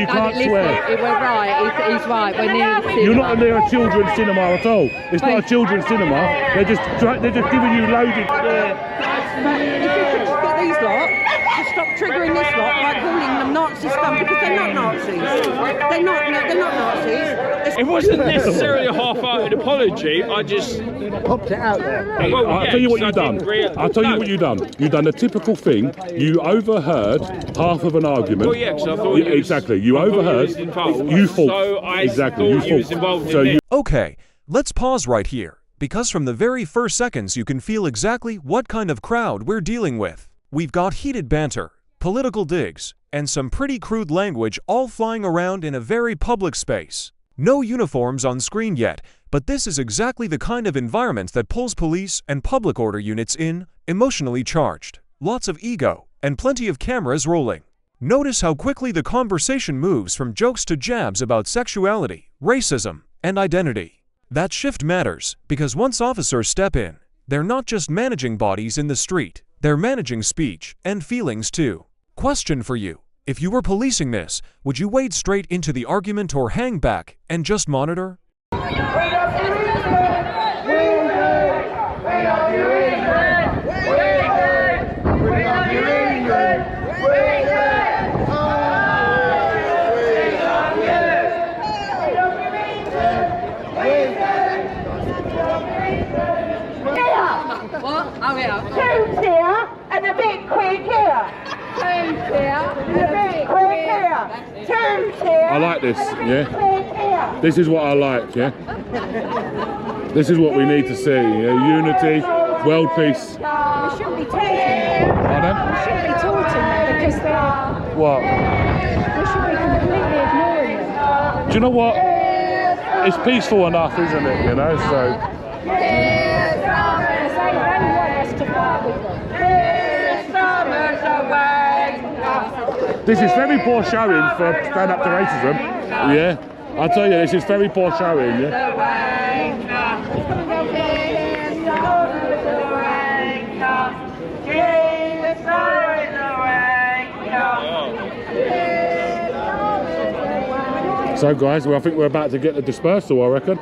You can't swear. We're right, he's right, we're near the cinema. You're not near a children's cinema at all. It's not a children's cinema. They're just giving you loaded. But if you could just get these lot to stop triggering this lot by calling them Nazi scum, because they're not Nazis. They're not Nazis. It wasn't necessarily a half-hearted apology. I just popped it out there. Well, I'll tell you what you've done. I'll tell you what you've done. You've done the typical thing. You overheard half of an argument. Well, yeah, because I thought yeah, exactly. You overheard. You thought. So I exactly. thought You was thought. involved So in you. this. Okay, let's pause right here, because from the very first seconds you can feel exactly what kind of crowd we're dealing with. We've got heated banter, political digs, and some pretty crude language all flying around in a very public space. No uniforms on screen yet, but this is exactly the kind of environment that pulls police and public order units in, emotionally charged. Lots of ego, and plenty of cameras rolling. Notice how quickly the conversation moves from jokes to jabs about sexuality, racism, and identity. That shift matters, because once officers step in, they're not just managing bodies in the street, they're managing speech and feelings too. Question for you. If you were policing this, would you wade straight into the argument or hang back and just monitor? What? Oh yeah. Tunes here and a bit quick here. Tunes here And a bit quick here. Tunes here. I like this. Yeah. Quick here. This is what I like. Yeah. This is what we need to see. Yeah? Unity, world peace. We shouldn't be taunting them. Pardon? We shouldn't be taunting them because they're. What? We should be completely ignoring them. Do you know what? It's peaceful enough, isn't it? You know. So. This is very poor showing for stand up to racism. Yeah, I tell you, this is very poor showing. Yeah. So guys, well, I think we're about to get the dispersal, I reckon.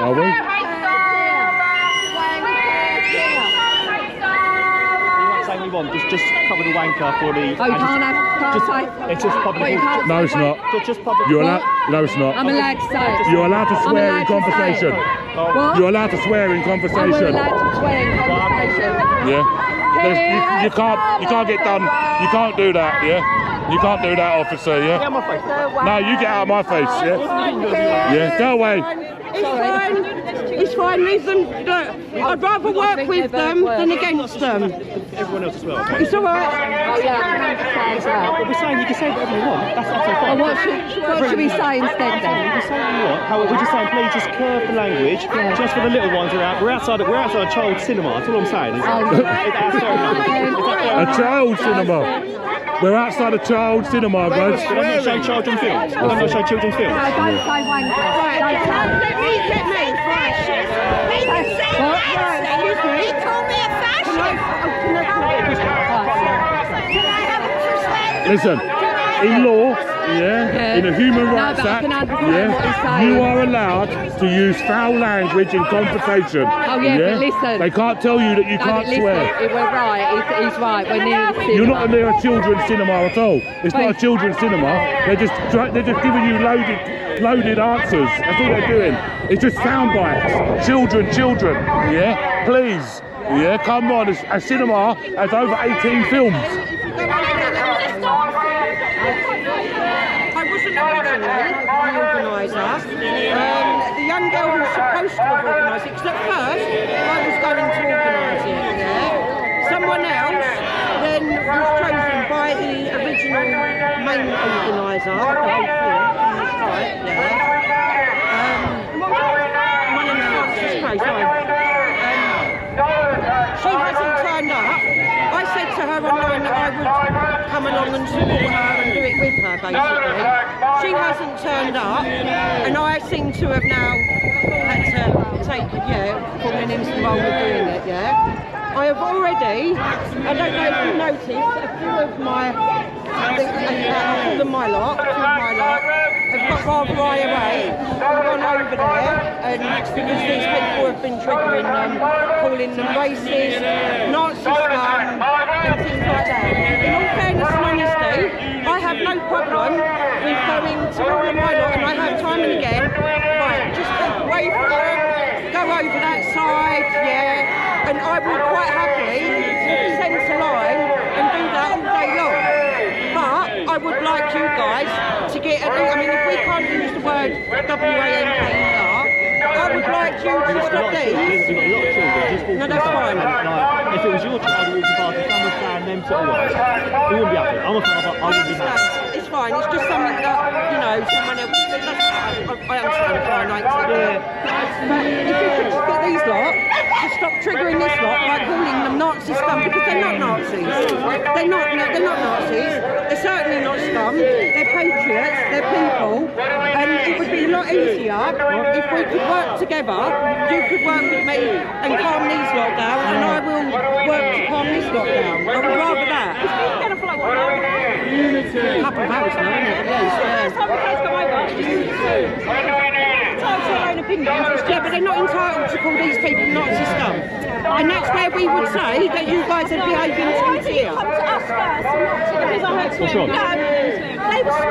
Are we? Just cover the wanker for the. Oh, you can't say. It's just public. No, it's not. Just public. You're allowed. No, it's not. I'm allowed to say it. You're allowed to swear in allowed to say conversation. it. What? You're allowed to swear in Oh, we're conversation. allowed to swear in conversation. Yeah. You can't get done. You can't do that. Yeah. You can't do that, officer. Yeah. Get out of my face. No, you get out of my face. Yeah. Yeah. Go away. It's fine. It's fine. Leave them. Look, I'd rather work with them than against them. Everyone else as well. Okay? It's all right. Oh yeah, I can say as well. We're saying you can say whatever you want. That's absolutely fine. And what should we say instead You then? can say what you want. However, we're just saying, please just curb the language. Just for the little ones who are out. We're outside a child's cinema. That's all I'm saying. A child cinema. We're outside a child cinema, guys. But I'm not showing children's films. I'm not showing children's films. No, don't say wanker. Don't say it. Let me get me fascist. He can say fascist. He called me a fascist. Can I have a perspective? Listen, in law, yeah, in a Human Rights but I Act, can understand what he's saying. you are allowed to use foul language in conversation. Oh yeah, but listen. They can't tell you that you No, can't but listen, swear. we're right, he's right, we're near the cinema. You're not near a children's cinema at all. It's not a children's cinema. They're just giving you loaded answers. That's all they're doing. It's just sound bites. Children. Yeah, please. Yeah, come on. A cinema has over 18 films. I wasn't originally the organiser. The young girl who was supposed to have organised it, because at first I was going to organise it, yeah. Someone else then was chosen by the original main organiser of the whole thing, from the site, yeah. My name's Frances Grace, she hasn't turned up. I said to her online that I would come along and support her and do it with her, basically. She hasn't turned up, and I seem to have now had to take, fallen into the role of doing it, yeah. I have already, I don't know if you noticed, a few of my call them my lot, have got rather higher rate, gone over there, and because these people have been triggering them, calling them racist, Nazi scum, and things like that. In all fairness and honesty, I have no problem with going to all of my lot, and I have time and again, right, just keep away from them, go over that side, yeah, and I will quite happily sense a line and do that all day long. But I would like you guys to get, I mean, if we can't use the word W-A-N-K-E-R, I would like you to stop these. No, that's fine. If it was your child who walked past, if someone found them to otherwise, we wouldn't be happy. I'm a father, I wouldn't be happy. It's fine, it's just something that, you know, someone else, I understand fine, I accept it. But if you could just get these lot to stop triggering this lot by calling them Nazi scum, because they're not Nazis. They're not Nazis. They're certainly not scum. They're patriots. They're people. And it would be a lot easier if we could work together. You could work with me and calm these lot down, and I will work to calm this lot down. I would rather that. It's been together for like a couple of hours now, isn't it? Yes. Yeah, but they're not entitled to call these people Nazi scum. And that's where we would say that you guys are behaving sincere. Come to us first, not to the business. What's wrong? They were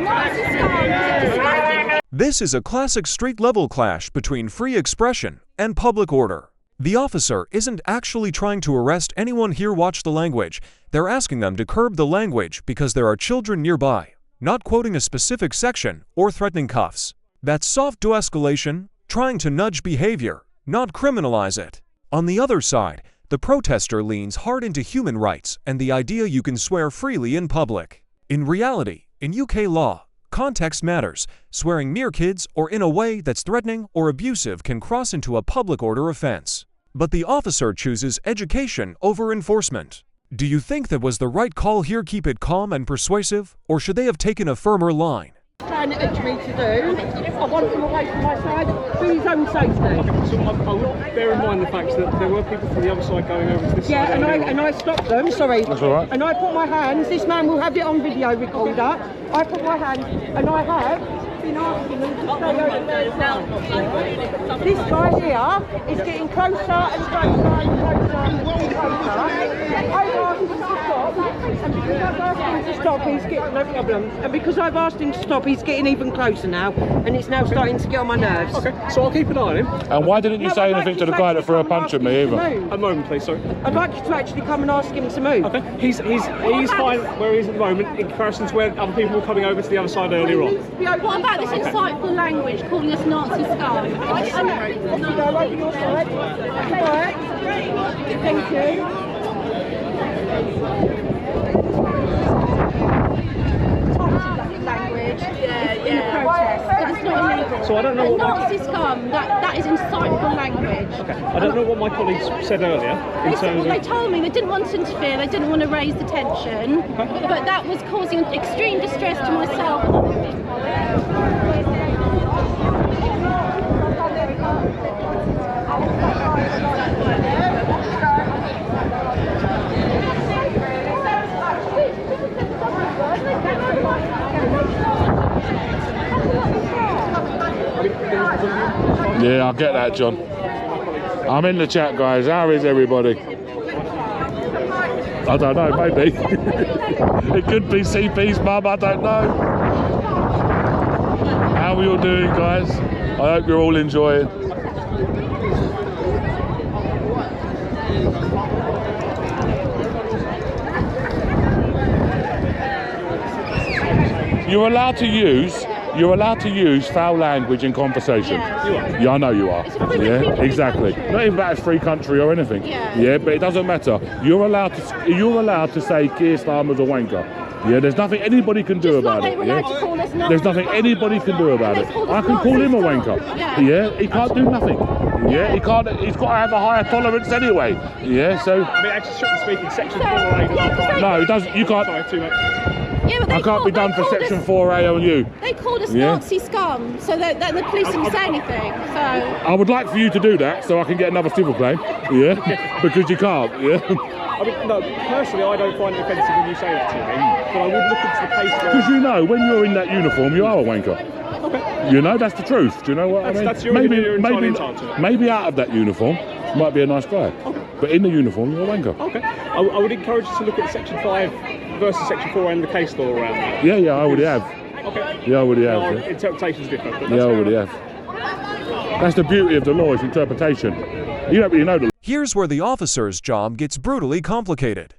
Nazi scum. This is a classic street-level clash between free expression and public order. The officer isn't actually trying to arrest anyone here. Watch the language. They're asking them to curb the language because there are children nearby, not quoting a specific section or threatening cuffs. That's soft de-escalation, trying to nudge behavior, not criminalize it. On the other side, the protester leans hard into human rights and the idea you can swear freely in public. In reality, in UK law, context matters. Swearing near kids or in a way that's threatening or abusive can cross into a public order offense. But the officer chooses education over enforcement. Do you think that was the right call here? Keep it calm and persuasive, or should they have taken a firmer line? Trying to urge me to do. I want him away from my side for his own safety. So I will bear in mind the fact that there were people from the other side going over to this side. Yeah, and I stopped them, sorry. That's all right. And I put my hands, this man will have it on video recorder. I put my hands, and I have been asking them to stay over there. This guy here is getting closer and closer and closer and closer. I've asked him to stop, and because I've asked him to stop, he's getting no problem. And because I've asked him to stop, he's getting even closer now, and it's now starting to get on my nerves. Okay, so I'll keep an eye on him. And why didn't you say anything to the guy that threw a punch at me either? A moment, please, sorry. I'd like you to actually come and ask him to move. Okay, he's fine where he is at the moment in comparison to where other people were coming over to the other side earlier on. What about this insightful language calling us Nazi scum? Go over your side. Goodbye. Thank you. Language in the protest, but it's not illegal. So I don't know what Nazi scum, that is insightful language. Okay, I don't know what my colleagues said earlier in terms They of... told me they didn't want to interfere, they didn't want to raise the tension, but that was causing extreme distress to myself and other people. Yeah, I get that, John. I'm in the chat, guys. How is everybody? I don't know, maybe. It could be CP's mum, I don't know. How are you all doing, guys? I hope you're all enjoying. You're allowed to use foul language in conversation. Yeah, I know you are. Yeah, exactly. Not even that it's free country or anything. Yeah, but it doesn't matter. You're allowed to say Keir Starmer's a wanker. Yeah, there's nothing anybody can do about it. Yeah? There's nothing anybody can do about it. I can call him a wanker. Yeah, he can't do nothing. Yeah, he's got to have a higher tolerance anyway. Yeah, so. I mean, actually, strictly speaking, section 4A. No, it doesn't. You can't. Sorry, too much. Yeah, but I can't be done for section 4A on you. They called us Nazi scum, so that the police didn't say anything. So I would like for you to do that so I can get another civil claim. Yeah, because you can't. Yeah. I mean, no, personally, I don't find it offensive when you say that to me, but I would look into the case. Because you know, when you're in that uniform, you are a wanker. Okay. You know, that's the truth. Do you know what I mean? That's your maybe out of that uniform, might be a nice guy. Okay. But in the uniform, you're a wanker. Okay. I would encourage you to look at section 5 versus section 4A and the case law around that. Yeah, I already have. Okay. Yeah, I already have. Our interpretation's different. But Yeah, I already have. That's the beauty of the law, is interpretation. You don't really know the law. Here's where the officer's job gets brutally complicated.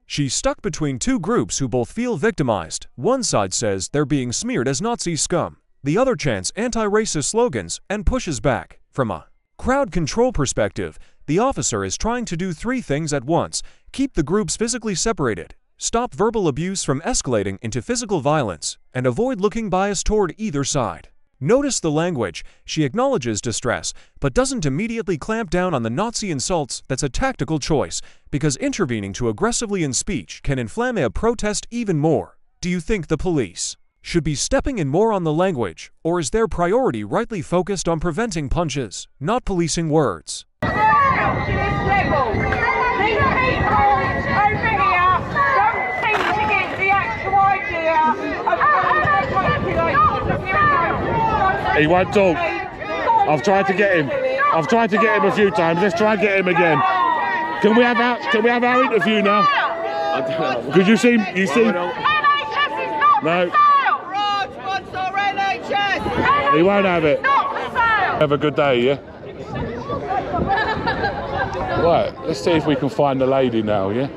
She's stuck between two groups who both feel victimized. One side says they're being smeared as Nazi scum. The other chants anti-racist slogans and pushes back. From a crowd control perspective, the officer is trying to do three things at once: keep the groups physically separated, stop verbal abuse from escalating into physical violence, and avoid looking biased toward either side. Notice the language. She acknowledges distress, but doesn't immediately clamp down on the Nazi insults. That's a tactical choice, because intervening too aggressively in speech can inflame a protest even more. Do you think the police should be stepping in more on the language, or is their priority rightly focused on preventing punches, not policing words? He won't talk. I've tried to get him. I've tried to get him a few times. Let's try and get him again. Can we have our interview now? Because you seem. NHS is not No. for sale. Raj wants our NHS. He won't have it. Not for sale. Have a good day, yeah? Right, let's see if we can find the lady now, yeah?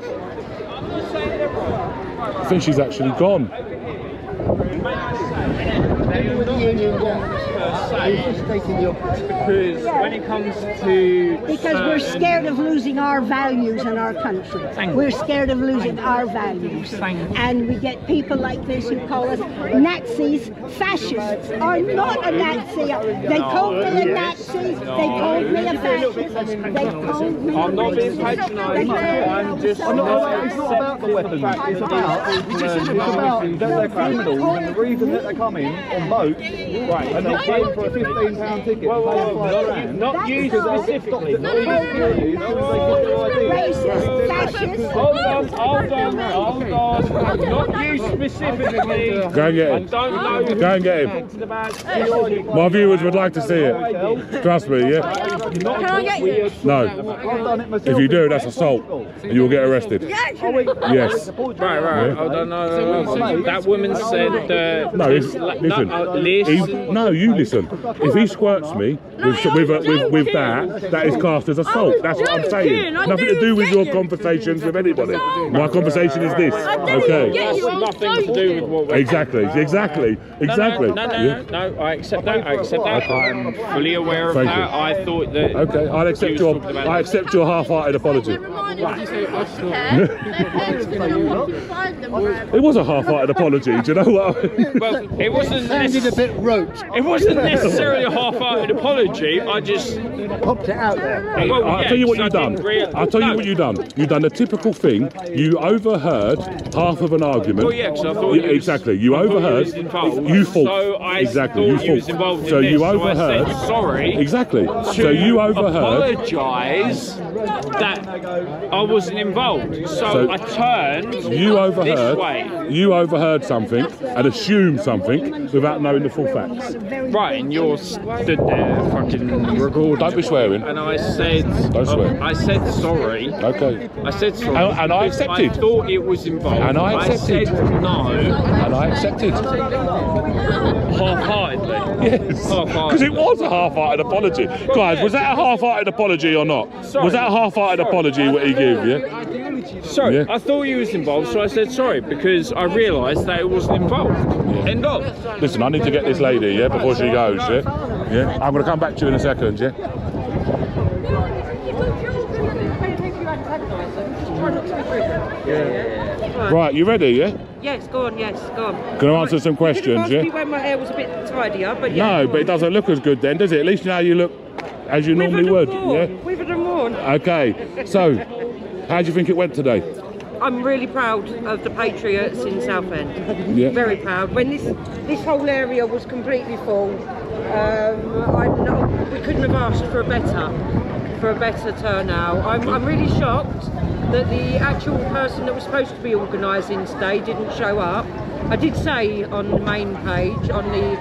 I think she's actually gone. Because when it comes to... Because we're scared of losing our values in our country. We're scared of losing our values. And we get people like this who call us Nazis, fascists. I'm not a Nazi. They called me a Nazi. They called me a fascist. They called me I'm not being patronising. I'm just I'm not. It's not about the weapons. It's about they're criminals, and the reason that they come in on boats, right, and they pay for a £15 ticket, not you specifically. Racist, fascist. Hold on. Not you specifically. Go and get him. Go and get him. My viewers would like to see it. Trust me, yeah? Can I get you? No. If you do, that's assault. And you will get arrested. Yes. Right. Hold on, no. That woman said that... No, listen. No, you listen. If he squirts me with that is classed as assault. That's what I'm saying. Nothing to do with your conversations with anybody. My conversation is this. Okay. Nothing to do with what we're... Exactly. No, I accept that. I'm fully aware of that. I thought that... Okay, I accept your half-hearted apology. It was a half-hearted apology, do you know what I mean? Well, it wasn't a bit rote. It wasn't necessarily a half-hearted apology. I just Popped it out there. I'll tell you what you've done. I'll tell you what you've done. You've done the typical thing. You overheard half of an argument. Well, yeah, because I thought exactly. You overheard. You thought. So I exactly. thought you was involved so in you this. overheard. So I said sorry. Exactly. So you overheard. Apologise that I wasn't involved. So I turned. You overheard. This way. You overheard something and assumed something without knowing the full facts. Right, and you're stood there fucking recording. Don't be swearing. And I said, Don't swear. I said sorry. Okay. I said sorry. And I accepted. I thought it was involved. And I accepted. I said no. And I accepted. Half-heartedly. Yes. Because it was a half-hearted apology. Guys, was that a half-hearted apology or not? Sorry. Was that a half-hearted apology what he gave, yeah? Sorry, Yeah. I thought he was involved, so I said sorry because I realised that it wasn't involved. Yeah. End of. Listen, I need to get this lady, yeah, before she goes, yeah? Yeah? I'm going to come back to you in a second, yeah? Right, you ready, yeah? Yes, go on, go on. Can I answer some questions, You yeah? didn't ask me when my hair was a bit tidier, but yeah. No, but it doesn't look as good then, does it? At least now you look as you normally would. Yeah. We've had them on. Okay. So, how do you think it went today? I'm really proud of the Patriots in Southend. Yeah. Very proud. When this whole area was completely full, we couldn't have asked for a better turnout. I'm really shocked that the actual person that was supposed to be organising today didn't show up. I did say on the main page, on the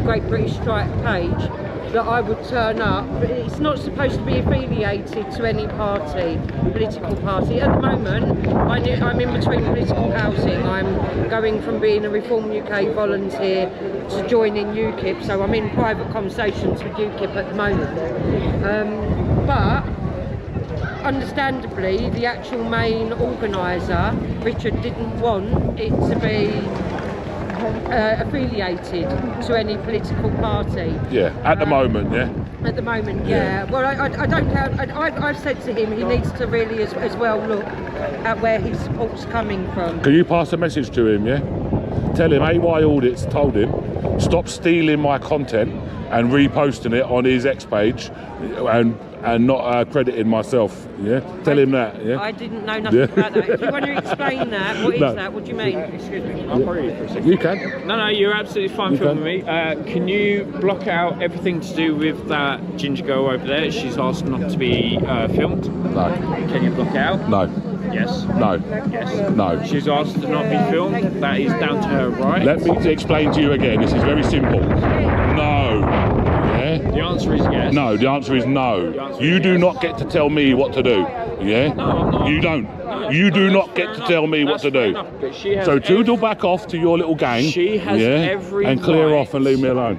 Great British Strike page, that I would turn up, but it's not supposed to be affiliated to any party, political party. At the moment, I'm in between political housing. I'm going from being a Reform UK volunteer to joining UKIP, so I'm in private conversations with UKIP at the moment. But understandably, the actual main organiser, Richard, didn't want it to be affiliated to any political party. Yeah, at the moment, yeah. At the moment, yeah. Well, I don't count. I've said to him he needs to really as well look at where his support's coming from. Can you pass a message to him, yeah? Tell him AY Audits told him, stop stealing my content and reposting it on his X page and not crediting myself, yeah? Tell him that, yeah? I didn't know nothing about that. If you want to explain that, what is that? What do you mean? Excuse me, I'll borrow you for a second. You can. No, you're absolutely fine filming me. Can you block out everything to do with that ginger girl over there? She's asked not to be filmed. No. Can you block it out? No. Yes. No. Yes. No. She's asked to not be filmed. That is down to her right. Let me explain to you again. This is very simple. No. Yeah? The answer is yes. No, the answer is no. You do not get to tell me what to do. Yeah? No, I'm not. You don't. You do not get to tell me what to do. So toodle back off to your little gang. She has every and clear right. off and leave me alone.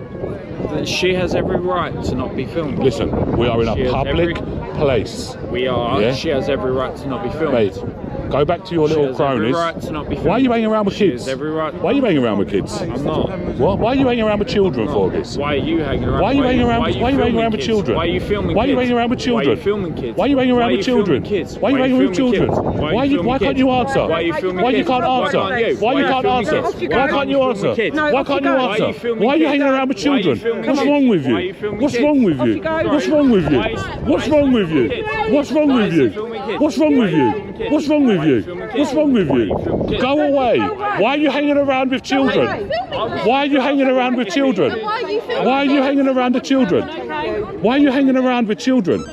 She has every right to not be filmed. Listen, we are in a public place. We are. Yeah? She has every right to not be filmed. Mate, go back to your little cronies. Right to not be filmed. Why are you hanging around with kids? Every right. Why are you hanging around with kids? I'm not. What? Why are you hanging around with children for this? Why are you hanging around? Why are you hanging around? Why are you hanging around with children? Why are you filming? Why are you hanging around with children? Why are you filming kids? Why are you hanging around with children? Why are you hanging with children? Why can't you answer? Why are you filming? Why you can't answer? Why you can't answer? Why can't you answer? Why can't you answer? Why are you hanging around with children? What's wrong with you? What's wrong with you? What's wrong with you? What's wrong with you? What's wrong with you? What's wrong with you? What's wrong with you? What's wrong with you? Go away. Why are you hanging around with children? Why are you hanging around with children? Why are you hanging around with children? Why are you hanging around with children?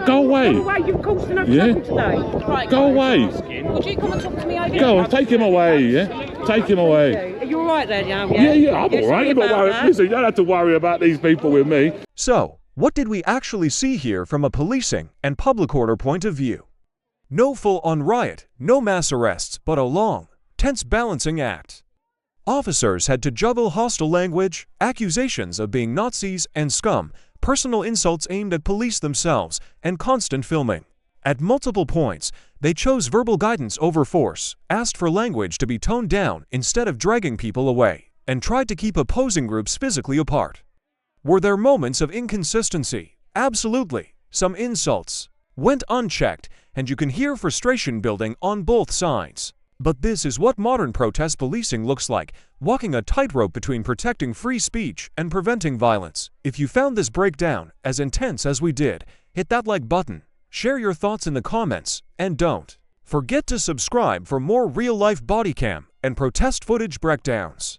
Go away. You've caused enough trouble today. Go away. Would you come and talk to me over Go on, take him away, yeah? Take him away. Are you alright there now? Yeah, I'm alright. Listen, you don't have to worry about these people with me. So, what did we actually see here from a policing and public order point of view? No full-on riot, no mass arrests, but a long, tense balancing act. Officers had to juggle hostile language, accusations of being Nazis and scum, personal insults aimed at police themselves, and constant filming. At multiple points, they chose verbal guidance over force, asked for language to be toned down instead of dragging people away, and tried to keep opposing groups physically apart. Were there moments of inconsistency? Absolutely. Some insults went unchecked, and you can hear frustration building on both sides. But this is what modern protest policing looks like, walking a tightrope between protecting free speech and preventing violence. If you found this breakdown as intense as we did, hit that like button, share your thoughts in the comments, and don't forget to subscribe for more real-life body cam and protest footage breakdowns.